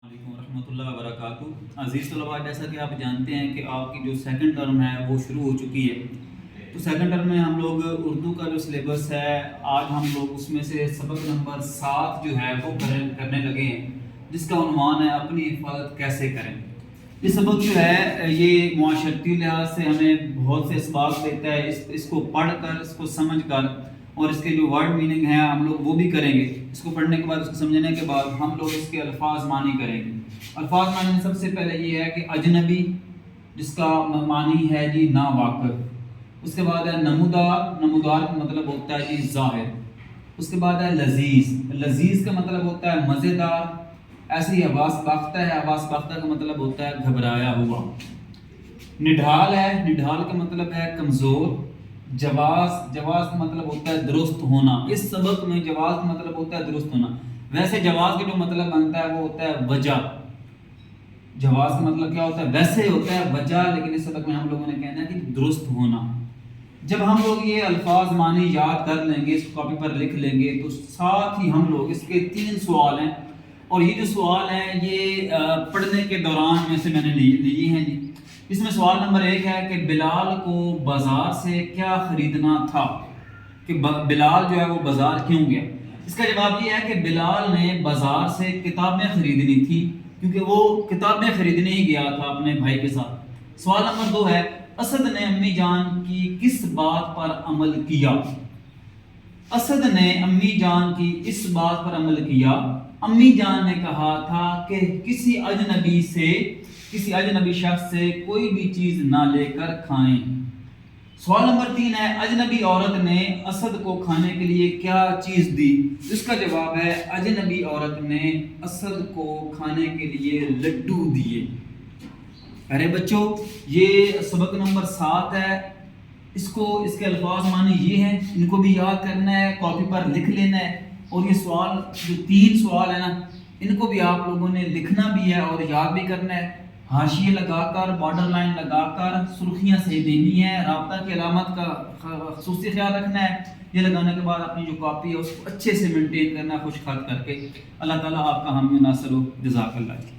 علیکم ورحمۃ اللہ وبرکاتہ۔ عزیز طلباء، جیسا کہ آپ جانتے ہیں کہ آپ کی جو سیکنڈ ٹرم ہے وہ شروع ہو چکی ہے، تو سیکنڈ ٹرم میں ہم لوگ اردو کا جو سلیبس ہے آج ہم لوگ اس میں سے سبق نمبر 7 جو ہے وہ کرنے لگے ہیں، جس کا عنوان ہے اپنی حفاظت کیسے کریں۔ یہ سبق جو ہے یہ معاشرتی لحاظ سے ہمیں بہت سے اسباق دیتا ہے، اس کو پڑھ کر، اس کو سمجھ کر اور اس کے جو ورڈ میننگ ہیں ہم لوگ وہ بھی کریں گے۔ اس کو پڑھنے کے بعد، اس کو سمجھنے کے بعد ہم لوگ اس کے الفاظ معنی کریں گے۔ الفاظ معنی میں سب سے پہلے یہ ہے کہ اجنبی، جس کا معنی ہے جی ناواقف۔ اس کے بعد ہے نمودار، نمودار کا مطلب ہوتا ہے جی ظاہر۔ اس کے بعد ہے لذیذ، لذیذ کا مطلب ہوتا ہے مزیدار۔ ایسے ہی حواس باختہ ہے، حواس باختہ کا مطلب ہوتا ہے گھبرایا ہوا۔ نڈھال ہے، نڈھال کا مطلب ہے کمزور۔ جواز، جواز کا مطلب ہوتا ہے درست ہونا۔ اس سبق میں جواز کا مطلب ہوتا ہے درست ہونا۔ ویسے جواز کا جو مطلب بنتا ہے وہ ہوتا ہے وجہ۔ جواز کا مطلب کیا ہوتا ہے؟ ویسے ہوتا ہے وجہ، لیکن اس سبق میں ہم لوگوں نے کہنا ہے کہ درست ہونا۔ جب ہم لوگ یہ الفاظ معنی یاد کر لیں گے، اس کو کاپی پر لکھ لیں گے، تو ساتھ ہی ہم لوگ اس کے 3 سوال ہیں، اور یہ جو سوال ہیں یہ پڑھنے کے دوران میں سے میں نے لیے ہیں جی۔ اس میں سوال نمبر 1 ہے کہ بلال کو بازار سے کیا خریدنا تھا، کہ بلال جو ہے وہ بازار کیوں گیا۔ اس کا جواب یہ ہے کہ بلال نے بازار سے کتابیں خریدنی تھی، کیونکہ وہ کتابیں خریدنے ہی گیا تھا اپنے بھائی کے ساتھ۔ سوال نمبر 2 ہے اسد نے امی جان کی کس بات پر عمل کیا۔ اسد نے امی جان کی اس بات پر عمل کیا، امی جان نے کہا تھا کہ کسی اجنبی شخص سے کوئی بھی چیز نہ لے کر کھائیں۔ سوال نمبر 3 ہے اجنبی عورت نے اسد کو کھانے کے لیے کیا چیز دی۔ اس کا جواب ہے اجنبی عورت نے اسد کو کھانے کے لیے لڈو دیے۔ ارے بچوں، یہ سبق نمبر 7 ہے، اس کے الفاظ معنی یہ ہیں، ان کو بھی یاد کرنا ہے، کاپی پر لکھ لینا ہے، اور یہ سوال جو 3 سوال ہیں نا، ان کو بھی آپ لوگوں نے لکھنا بھی ہے اور یاد بھی کرنا ہے۔ حاشیے لگا کر، بارڈر لائن لگا کر سرخیاں صحیح دینی ہے، رابطہ کی علامت کا خصوصی خیال رکھنا ہے۔ یہ لگانے کے بعد اپنی جو کاپی ہے اس کو اچھے سے مینٹین کرنا ہے، خوش خط کر کے۔ اللہ تعالیٰ آپ کا حامی و ناصر ہو۔ جزاک اللہ۔